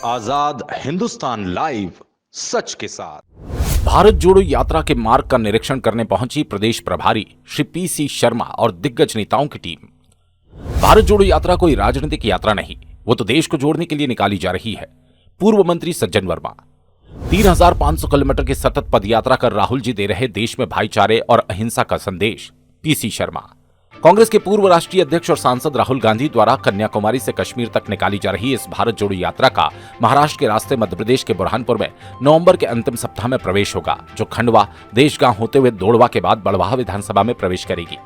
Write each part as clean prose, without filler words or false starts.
आजाद Hindustan live, सच के साथ। भारत जोड़ो यात्रा के मार्ग का निरीक्षण करने पहुंची प्रदेश प्रभारी श्री पी.सी. शर्मा और दिग्गज नेताओं की टीम। भारत जोड़ो यात्रा कोई राजनीतिक यात्रा नहीं, वो तो देश को जोड़ने के लिए निकाली जा रही है। पूर्व मंत्री सज्जन वर्मा 3,500 किलोमीटर की सतत पदयात्रा कर राहुल जी दे रहे देश में भाईचारे और अहिंसा का संदेश। पी.सी. शर्मा कांग्रेस के पूर्व राष्ट्रीय अध्यक्ष और सांसद राहुल गांधी द्वारा कन्याकुमारी से कश्मीर तक निकाली जा रही इस भारत जोड़ो यात्रा का महाराष्ट्र के रास्ते मध्य प्रदेश के बुरहानपुर में नवंबर के अंतिम सप्ताह में प्रवेश होगा, जो खंडवा देशगांव होते हुए दोड़वा के बाद बड़वाह विधानसभा में प्रवेश करेगी।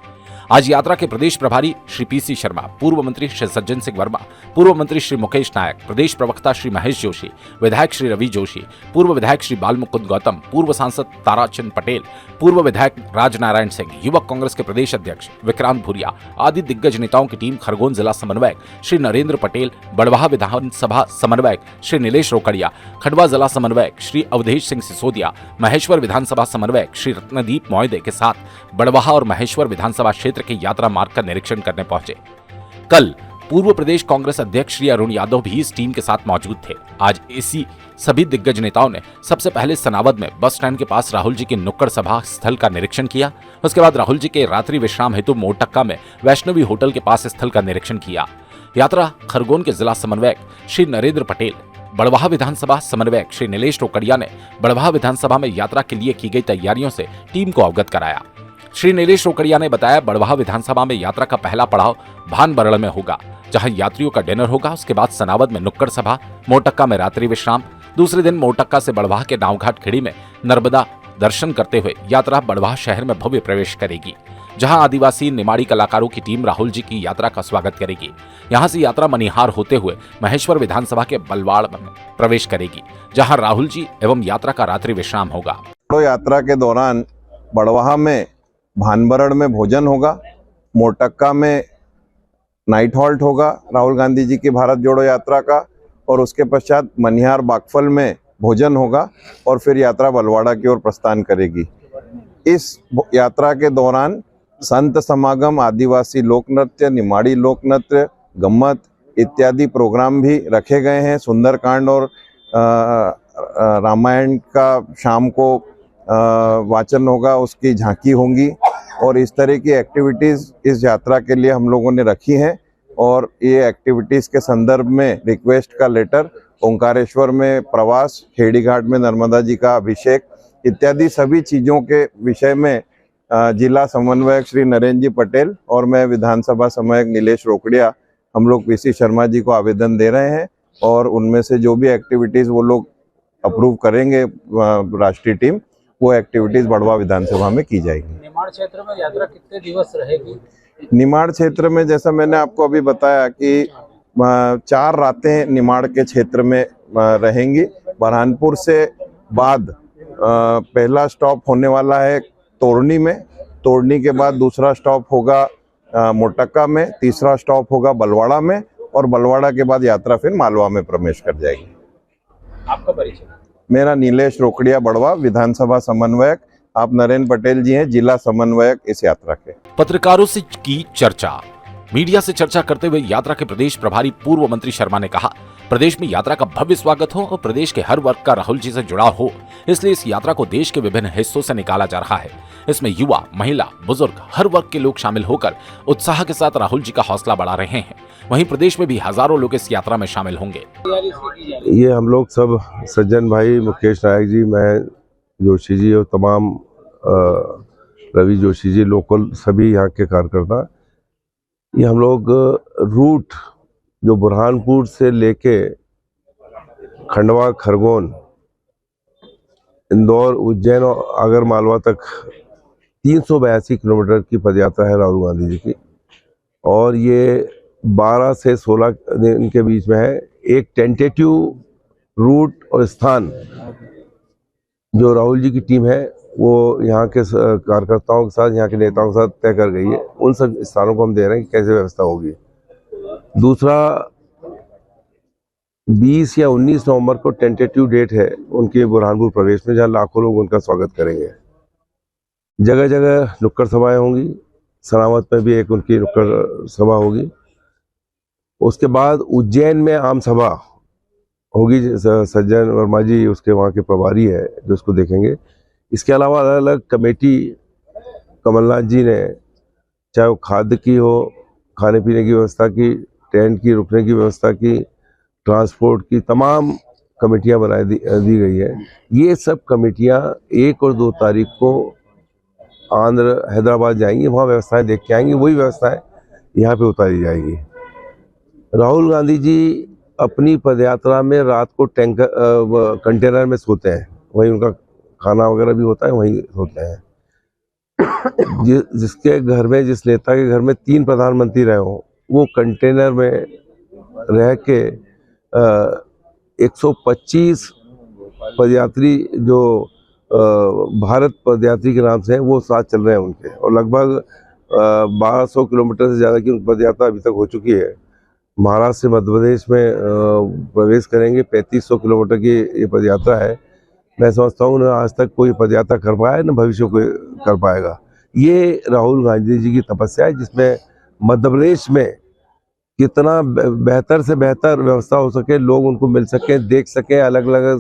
आज यात्रा के प्रदेश प्रभारी श्री पी.सी. शर्मा, पूर्व मंत्री श्री सज्जन सिंह वर्मा, पूर्व मंत्री श्री मुकेश नायक, प्रदेश प्रवक्ता श्री महेश जोशी, विधायक श्री रवि जोशी, पूर्व विधायक श्री बालमुकुंद गौतम, पूर्व सांसद ताराचंद पटेल, पूर्व विधायक राजनारायण सिंह, युवक कांग्रेस के प्रदेश अध्यक्ष विक्रांत भूरिया आदि दिग्गज नेताओं की टीम खरगोन जिला समन्वयक श्री नरेंद्र पटेल, बड़वाह विधानसभा समन्वयक श्री नीलेश रोकड़िया, खंडवा जिला समन्वयक श्री अवधेश सिंह सिसोदिया, महेश्वर विधानसभा समन्वयक श्री रत्नदीप मोयदे के साथ बड़वाह और महेश्वर विधानसभा क्षेत्र के यात्रा मार्ग का निरीक्षण करने पहुंचे। कल पूर्व प्रदेश कांग्रेस अध्यक्ष श्री अरुण यादव भी इस टीम के साथ मौजूद थे। आज इसी सभी दिग्गज नेताओं ने सबसे पहले सनावद में बस स्टैंड के पास राहुल जी के नुक्कड़ सभा स्थल का निरीक्षण किया। उसके बाद राहुल जी के रात्रि विश्राम हेतु मोरटक्का में वैष्णवी होटल के पास स्थल का निरीक्षण किया। यात्रा खरगोन के जिला समन्वयक श्री नरेंद्र पटेल, बड़वाह विधानसभा समन्वयक श्री नीलेश रोकड़िया ने बड़वाह विधानसभा में यात्रा के लिए की गई तैयारियों से टीम को अवगत कराया। श्री नीलेश रोकड़िया ने बताया, बड़वाह विधानसभा में यात्रा का पहला पड़ाव भानबरड़ में होगा, जहां यात्रियों का डिनर होगा। उसके बाद सनावद में नुक्कड़ सभा, मोरटक्का में रात्रि विश्राम। दूसरे दिन मोरटक्का से बड़वाह के नावघाट खेड़ी में नर्मदा दर्शन करते हुए यात्रा बड़वाह शहर में भव्य प्रवेश करेगी, जहां आदिवासी निमाड़ी कलाकारों की टीम राहुल जी की यात्रा का स्वागत करेगी। यहां से यात्रा मनिहार होते हुए महेश्वर विधानसभा के बलवाड़ में प्रवेश करेगी, जहां राहुल जी एवं यात्रा का रात्रि विश्राम होगा। यात्रा के दौरान बड़वाह में भानबरड़ में भोजन होगा, मोरटक्का में नाइट हॉल्ट होगा राहुल गांधी जी की भारत जोड़ो यात्रा का, और उसके पश्चात मनिहार बागफल में भोजन होगा और फिर यात्रा बलवाड़ा की ओर प्रस्थान करेगी। इस यात्रा के दौरान संत समागम, आदिवासी लोक नृत्य, निमाड़ी लोक नृत्य, गम्मत इत्यादि प्रोग्राम भी रखे गए हैं। सुंदरकांड और रामायण का शाम को वाचन होगा, उसकी झांकी होंगी और इस तरह की एक्टिविटीज़ इस यात्रा के लिए हम लोगों ने रखी हैं। और ये एक्टिविटीज़ के संदर्भ में रिक्वेस्ट का लेटर, ओंकारेश्वर में प्रवास, खेड़ी घाट में नर्मदा जी का अभिषेक इत्यादि सभी चीज़ों के विषय में जिला समन्वयक श्री नरेंद्र जी पटेल और मैं विधानसभा समन्वयक नीलेश रोकड़िया, हम लोग पी.सी. शर्मा जी को आवेदन दे रहे हैं और उनमें से जो भी एक्टिविटीज़ वो लोग अप्रूव करेंगे राष्ट्रीय टीम, वो एक्टिविटीज बड़वाह विधानसभा में की जाएगी। निमाड़ क्षेत्र में यात्रा कितने दिवस रहेगी? निमाड़ क्षेत्र में जैसा मैंने आपको अभी बताया कि 4 रातें निमाड़ के क्षेत्र में रहेंगी। बुरहानपुर से बाद पहला स्टॉप होने वाला है तोरनी में, तोरनी के बाद दूसरा स्टॉप होगा मोरटक्का में, तीसरा स्टॉप होगा बलवाड़ा में और बलवाड़ा के बाद यात्रा फिर मालवा में प्रवेश कर जाएगी। आपका परिचय? मेरा नीलेश रोकड़िया, बड़वाह विधानसभा समन्वयक। आप नरेंद्र पटेल जी हैं, जिला समन्वयक इस यात्रा के। पत्रकारों से की चर्चा। मीडिया से चर्चा करते हुए यात्रा के प्रदेश प्रभारी पूर्व मंत्री शर्मा ने कहा, प्रदेश में यात्रा का भव्य स्वागत हो और प्रदेश के हर वर्ग का राहुल जी से जुड़ाव हो, इसलिए इस यात्रा को देश के विभिन्न हिस्सों से निकाला जा रहा है। इसमें युवा, महिला, बुजुर्ग, हर वर्ग के लोग शामिल होकर उत्साह के साथ राहुल जी का हौसला बढ़ा रहे हैं। वहीं प्रदेश में भी हजारों लोग इस यात्रा में शामिल होंगे। ये हम लोग सब सज्जन भाई, मुकेश नायक जी, मैं जोशी जी और तमाम रवि जोशी जी, लोकल सभी यहाँ के कार्यकर्ता, ये हम लोग रूट जो बुरहानपुर से लेके खंडवा, खरगोन, इंदौर, उज्जैन और आगर मालवा तक 382 किलोमीटर की पदयात्रा है राहुल गांधी जी की, और ये 12 से 16 दिन के बीच में है। एक टेंटेटिव रूट और स्थान जो राहुल जी की टीम है वो यहाँ के कार्यकर्ताओं के साथ, यहाँ के नेताओं के साथ तय कर गई है। उन सब स्थानों को हम दे रहे हैं कि कैसे व्यवस्था होगी। दूसरा 20 या 19 नवंबर को टेंटेटिव डेट है उनके बुरहानपुर प्रवेश में, जहाँ लाखों लोग उनका स्वागत करेंगे। जगह जगह नुक्कड़ सभाएं होंगी, सनावत में भी एक उनकी नुक्कड़ सभा होगी। उसके बाद उज्जैन में आम सभा होगी। सज्जन वर्मा जी उसके वहाँ के प्रभारी है जो उसको देखेंगे। इसके अलावा अलग अलग कमेटी कमलनाथ जी ने, चाहे वो खाद्य की हो, खाने पीने की व्यवस्था की, टेंट की, रुकने की व्यवस्था की, ट्रांसपोर्ट की, तमाम कमेटियां दी गई है। ये सब कमेटियां 1 और 2 तारीख को आंध्र हैदराबाद जाएंगी, वहाँ व्यवस्थाएं देख के आएंगी, वही व्यवस्थाएं यहाँ पे उतारी जाएगी। राहुल गांधी जी अपनी पदयात्रा में रात को कंटेनर में सोते हैं, वहीं उनका खाना वगैरह भी होता है, वहीं सोते हैं। जिसके घर में, जिस नेता के घर में 3 प्रधानमंत्री रहे हों, वो कंटेनर में रह के 125 पदयात्री जो भारत पदयात्री के नाम से हैं, वो साथ चल रहे हैं उनके, और लगभग 1200 किलोमीटर से ज़्यादा की पदयात्रा अभी तक हो चुकी है। महाराष्ट्र से मध्य प्रदेश में प्रवेश करेंगे, 3500 किलोमीटर की ये पदयात्रा है। मैं समझता हूँ न आज तक कोई पदयात्रा कर पाया है, न भविष्य को कर पाएगा। ये राहुल गांधी जी की तपस्या है, जिसमें मध्य प्रदेश में कितना बेहतर से बेहतर व्यवस्था हो सके, लोग उनको मिल सकें, देख सकें, अलग अलग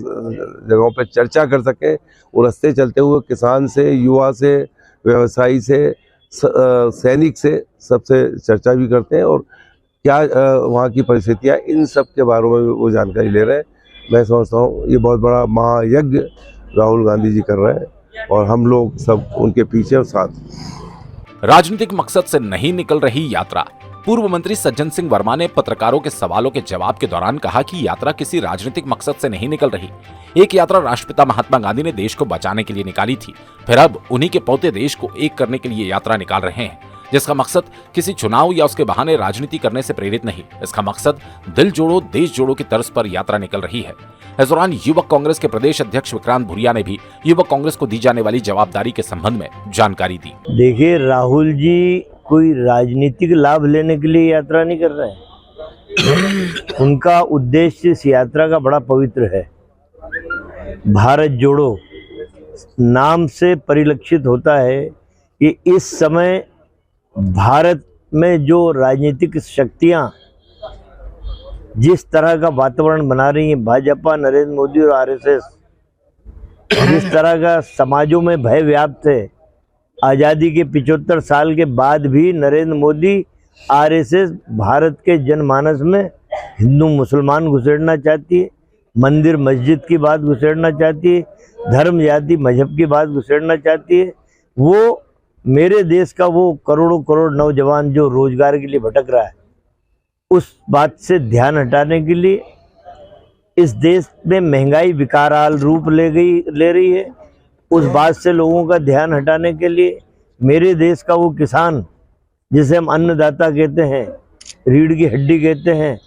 जगहों पे चर्चा कर सकें। वो रास्ते चलते हुए किसान से, युवा से, व्यवसायी से, सैनिक से, सबसे चर्चा भी करते हैं, और क्या वहाँ की परिस्थितियाँ, इन सब के बारे में वो जानकारी ले रहे हैं। मैं समझता हूँ ये बहुत बड़ा महायज्ञ राहुल गांधी जी कर रहे हैं, और हम लोग सब उनके पीछे और साथ। राजनीतिक मकसद से नहीं निकल रही यात्रा। पूर्व मंत्री सज्जन सिंह वर्मा ने पत्रकारों के सवालों के जवाब के दौरान कहा कि यात्रा किसी राजनीतिक मकसद से नहीं निकल रही। एक यात्रा राष्ट्रपिता महात्मा गांधी ने देश को बचाने के लिए निकाली थी, फिर अब उन्हीं के पोते देश को एक करने के लिए यात्रा निकाल रहे हैं, जिसका मकसद किसी चुनाव या उसके बहाने राजनीति करने से प्रेरित नहीं। इसका मकसद दिल जोड़ो देश जोड़ो की तर्ज पर यात्रा निकल रही है। इस दौरान युवक कांग्रेस के प्रदेश अध्यक्ष विक्रांत भुरिया ने भी युवक कांग्रेस को दी जाने वाली जवाबदारी के संबंध में जानकारी दी। देखिए, राहुल जी कोई राजनीतिक लाभ लेने के लिए यात्रा नहीं कर रहे हैं। उनका उद्देश्य इस यात्रा का बड़ा पवित्र है। भारत जोड़ो नाम से परिलक्षित होता है कि इस समय भारत में जो राजनीतिक शक्तियां जिस तरह का वातावरण बना रही हैं, भाजपा, नरेंद्र मोदी और आरएसएस, जिस तरह का समाजों में भय व्याप्त है, आज़ादी के 75 साल के बाद भी नरेंद्र मोदी, आरएसएस भारत के जनमानस में हिंदू मुसलमान घुसेड़ना चाहती है, मंदिर मस्जिद की बात घुसेड़ना चाहती है, धर्म जाति मजहब की बात घुसेड़ना चाहती है। वो मेरे देश का वो करोड़ों करोड़ नौजवान जो रोजगार के लिए भटक रहा है, उस बात से ध्यान हटाने के लिए इस देश में महंगाई विकराल रूप ले रही है, उस बात से लोगों का ध्यान हटाने के लिए मेरे देश का वो किसान जिसे हम अन्नदाता कहते हैं, रीढ़ की हड्डी कहते हैं,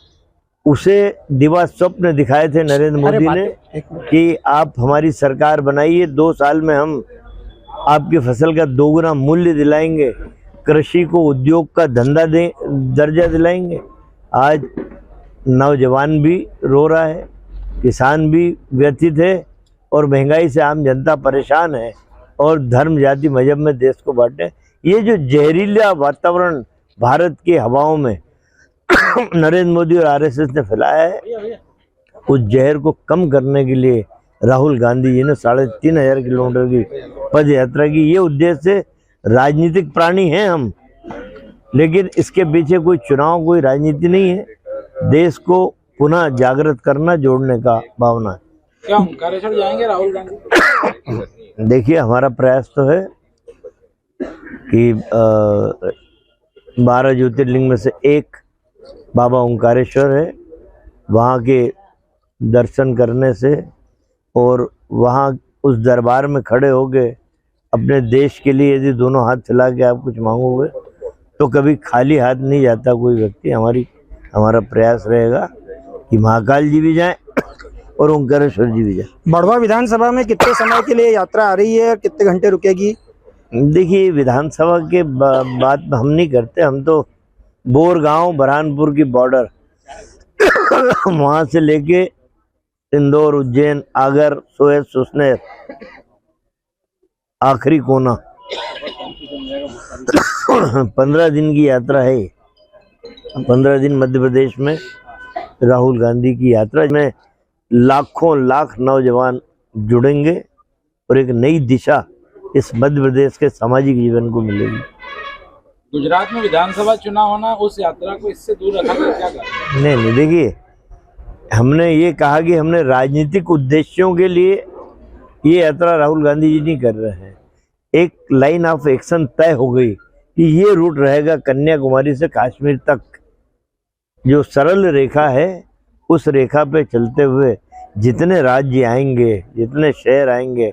उसे दिवा स्वप्न दिखाए थे नरेंद्र मोदी ने कि आप हमारी सरकार बनाइए, 2 साल में हम आपकी फसल का 2 गुना मूल्य दिलाएंगे, कृषि को उद्योग का दर्जा दिलाएंगे। आज नौजवान भी रो रहा है, किसान भी व्यथित है, और महंगाई से आम जनता परेशान है, और धर्म जाति मजहब में देश को बांटे। ये जो जहरीला वातावरण भारत की हवाओं में नरेंद्र मोदी और आरएसएस ने फैलाया है, उस जहर को कम करने के लिए राहुल गांधी जी ने 3500 किलोमीटर की पद यात्रा की। ये उद्देश्य से राजनीतिक प्राणी हैं हम, लेकिन इसके पीछे कोई चुनाव, कोई राजनीति नहीं है। देश को पुनः जागृत करना, जोड़ने का भावना है। क्या ओंकारेश्वर जाएंगे राहुल गांधी? देखिए, हमारा प्रयास तो है कि 12 ज्योतिर्लिंग में से एक बाबा ओंकारेश्वर है, वहाँ के दर्शन करने से और वहाँ उस दरबार में खड़े होके अपने देश के लिए यदि दोनों हाथ चला के आप कुछ मांगोगे तो कभी खाली हाथ नहीं जाता कोई व्यक्ति। हमारा प्रयास रहेगा कि महाकाल जी भी जाएं और ओंकारेश्वर जी भी जाएं। बड़वा विधानसभा में कितने समय के लिए यात्रा आ रही है, कितने घंटे रुकेगी? देखिए, विधानसभा के बात हम नहीं करते, हम तो बोरगांव बरहानपुर की बॉर्डर वहाँ से लेके इंदौर, उज्जैन, आगर, सोहर, सुसनेर, आखिरी कोना 15 दिन की यात्रा है। 15 दिन मध्य प्रदेश में राहुल गांधी की यात्रा में लाखों लाख नौजवान जुड़ेंगे और एक नई दिशा इस मध्य प्रदेश के सामाजिक जीवन को मिलेगी। गुजरात में विधानसभा चुनाव होना, उस यात्रा को इससे दूर रखा गया, क्या करें? नहीं, देखिए, हमने ये कहा कि हमने राजनीतिक उद्देश्यों के लिए ये यात्रा राहुल गांधी जी नहीं कर रहे हैं। एक लाइन ऑफ एक्शन तय हो गई कि ये रूट रहेगा कन्याकुमारी से कश्मीर तक, जो सरल रेखा है उस रेखा पे चलते हुए जितने राज्य आएंगे, जितने शहर आएंगे,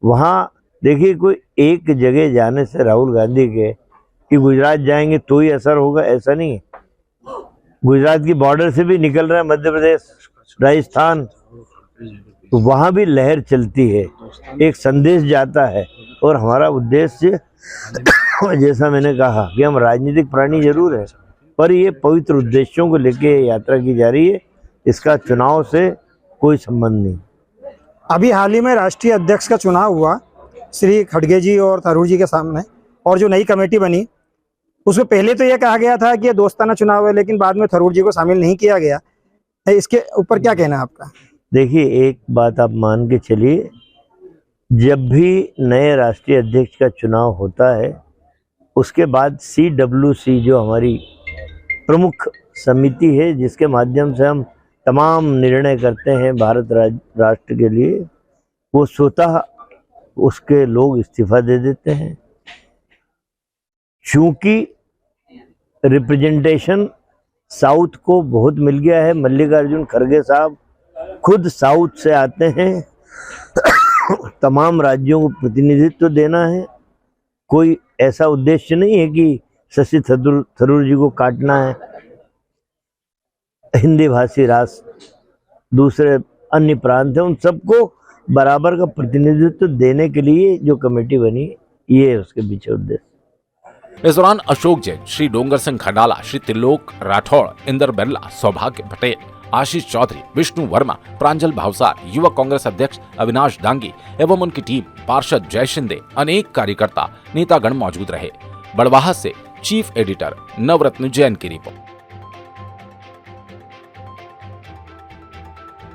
वहाँ देखिए कोई एक जगह जाने से राहुल गांधी के कि गुजरात जाएंगे तो ही असर होगा, ऐसा नहीं है। गुजरात की बॉर्डर से भी निकल रहा है मध्य प्रदेश, राजस्थान, तो वहाँ भी लहर चलती है, एक संदेश जाता है। और हमारा उद्देश्य जैसा मैंने कहा कि हम राजनीतिक प्राणी जरूर है, पर ये पवित्र उद्देश्यों को लेके यात्रा की जा रही है, इसका चुनाव से कोई संबंध नहीं। अभी हाल ही में राष्ट्रीय अध्यक्ष का चुनाव हुआ श्री खड़गे जी और थरूर जी के सामने, और जो नई कमेटी बनी उसमें पहले तो यह कहा गया था कि ये दोस्ताना चुनाव है, लेकिन बाद में थरूर जी को शामिल नहीं किया गया। इसके ऊपर क्या कहना है आपका? देखिए, एक बात आप मान के चलिए, जब भी नए राष्ट्रीय अध्यक्ष का चुनाव होता है उसके बाद CWC जो हमारी प्रमुख समिति है जिसके माध्यम से हम तमाम निर्णय करते हैं भारत राष्ट्र के लिए, वो स्वतः उसके लोग इस्तीफा दे देते हैं। चूंकि रिप्रेजेंटेशन साउथ को बहुत मिल गया है, मल्लिकार्जुन खड़गे साहब खुद साउथ से आते हैं, तमाम राज्यों को प्रतिनिधित्व देना है। कोई ऐसा उद्देश्य नहीं है कि शशि थरूर जी को काटना है। हिंदी भाषी राष्ट्र, दूसरे अन्य प्रांत हैं, उन सबको बराबर का प्रतिनिधित्व देने के लिए जो कमेटी बनी, ये है उसके पीछे उद्देश्य। इस दौरान अशोक जैन, श्री डोंगर सिंह खंडाला, श्री त्रिलोक राठौड़, इंदर बिरला, सौभाग्य पटेल, आशीष चौधरी, विष्णु वर्मा, प्रांजल भावसार, युवक कांग्रेस अध्यक्ष अविनाश डांगी एवं उनकी टीम, पार्षद जय शिंदे, अनेक कार्यकर्ता, नेतागण मौजूद रहे। बड़वाहा से चीफ एडिटर नवरत्न जैन की रिपोर्ट।